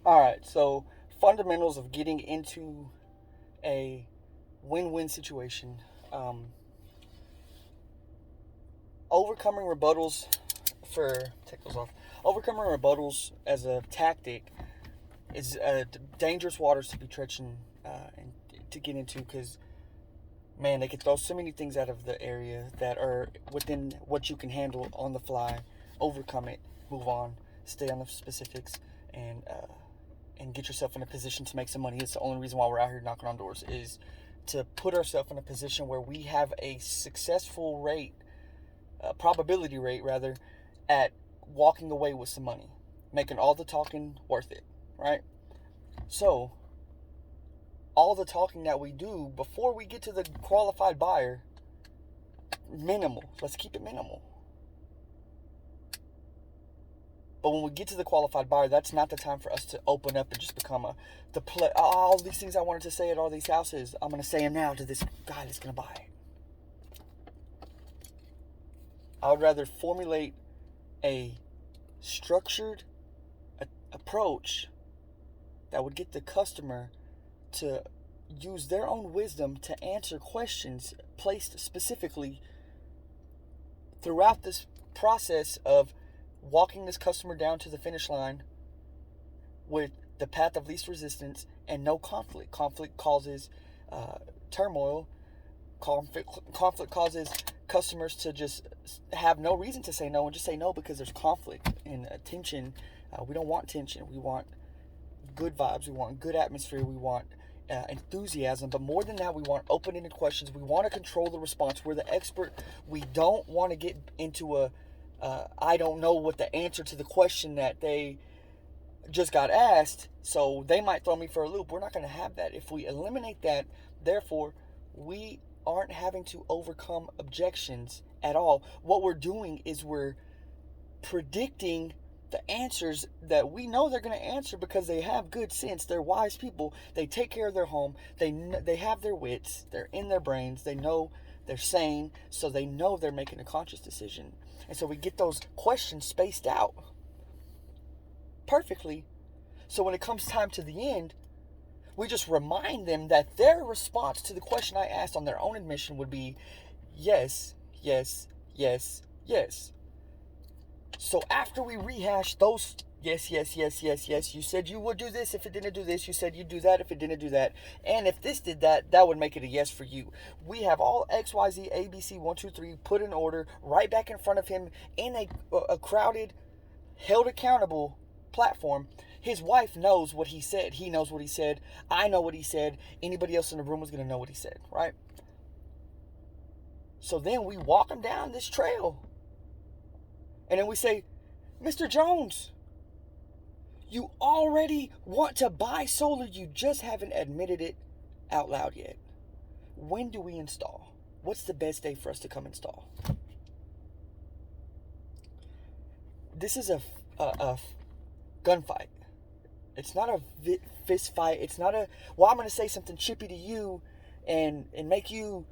All right, so fundamentals of getting into a win-win situation. Um, Overcoming rebuttals for take those off. Overcoming rebuttals as a tactic is dangerous waters to be treaching and to get into because man, they could throw so many things out of the area that are within what you can handle on the fly. Overcome it, move on, stay on the specifics, and get yourself in a position to make some money. It's the only reason why we're out here knocking on doors is to put ourselves in a position where we have a successful rate, probability rate rather, at walking away with some money, making all the talking worth it, right? So all the talking that we do before we get to the qualified buyer, minimal. Let's keep it minimal. But when we get to the qualified buyer, that's not the time for us to open up and just become all these things I wanted to say at all these houses, I'm going to say them now to this guy that's going to buy it. I would rather formulate a structured approach that would get the customer to use their own wisdom to answer questions placed specifically throughout this process of walking this customer down to the finish line with the path of least resistance and no conflict. Conflict causes turmoil. Conflict causes customers to just have no reason to say no and just say no because there's conflict and tension. We don't want tension. We want good vibes. We want good atmosphere. We want enthusiasm. But more than that, we want open-ended questions. We want to control the response. We're the expert. We don't want to get into I don't know what the answer to the question that they just got asked, so they might throw me for a loop. We're not going to have that. If we eliminate that, therefore, we aren't having to overcome objections at all. What we're doing is we're predicting the answers that we know they're going to answer because they have good sense. They're wise people. They take care of their home. They have their wits. They're in their brains. They know they're sane, so they know they're making a conscious decision. And so we get those questions spaced out perfectly. So when it comes time to the end, we just remind them that their response to the question I asked on their own admission would be yes, yes, yes, yes. So after we rehash those yes, yes, yes, yes, yes, you said you would do this if it didn't do this, you said you'd do that if it didn't do that, and if this did that, that would make it a yes for you. We have all XYZ, ABC, 1, 2, 3 put in order right back in front of him in a crowded, held accountable platform. His wife knows what he said. He knows what he said. I know what he said. Anybody else in the room was going to know what he said, right? So then we walk him down this trail. And then we say, Mr. Jones, you already want to buy solar. You just haven't admitted it out loud yet. When do we install? What's the best day for us to come install? This is a gunfight. It's not a fist fight. It's not I'm going to say something chippy to you and make you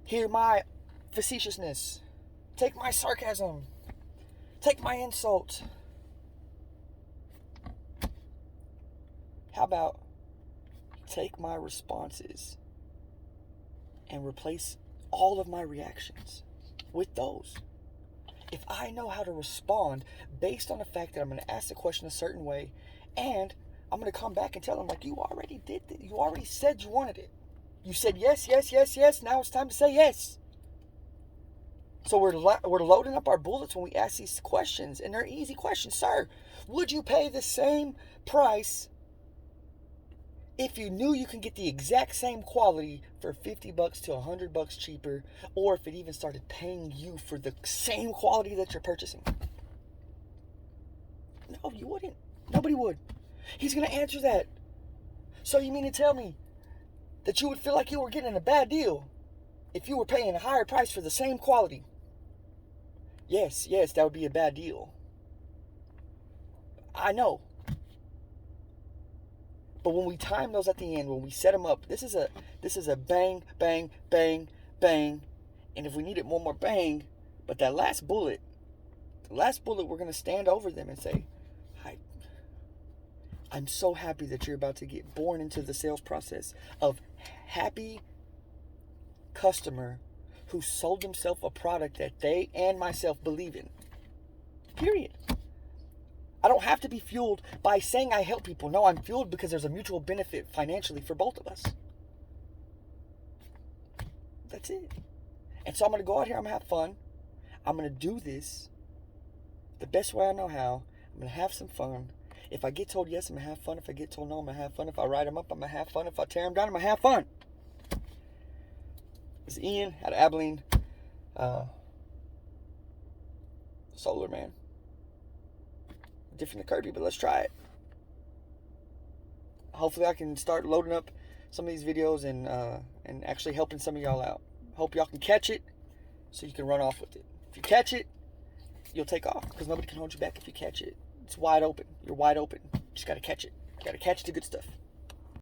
hear my facetiousness. Take my sarcasm. Take my insult. How about take my responses and replace all of my reactions with those? If I know how to respond based on the fact that I'm going to ask the question a certain way and I'm going to come back and tell them, like, you already did it. You already said you wanted it. You said yes, yes, yes, yes. Now it's time to say yes. So we're loading up our bullets when we ask these questions, and they're easy questions. Sir, would you pay the same price if you knew you can get the exact same quality for $50 to $100 cheaper, or if it even started paying you for the same quality that you're purchasing? No, you wouldn't. Nobody would. He's going to answer that. So you mean to tell me that you would feel like you were getting a bad deal if you were paying a higher price for the same quality? Yes, that would be a bad deal. I know. But when we time those at the end, when we set them up, this is a bang, bang, bang, bang. And if we needed one more bang, but that last bullet, we're going to stand over them and say, I'm so happy that you're about to get born into the sales process of happy customer who sold themselves a product that they and myself believe in. Period. I don't have to be fueled by saying I help people. No, I'm fueled because there's a mutual benefit financially for both of us. That's it. And so I'm going to go out here, I'm going to have fun. I'm going to do this the best way I know how. I'm going to have some fun. If I get told yes, I'm going to have fun. If I get told no, I'm going to have fun. If I write them up, I'm going to have fun. If I tear them down, I'm going to have fun. This is Ian out of Abilene. Solar, man. Different than Kirby, but let's try it. Hopefully I can start loading up some of these videos and actually helping some of y'all out. Hope y'all can catch it so you can run off with it. If you catch it, you'll take off because nobody can hold you back if you catch it. It's wide open. You're wide open. You just got to catch it. You got to catch the good stuff.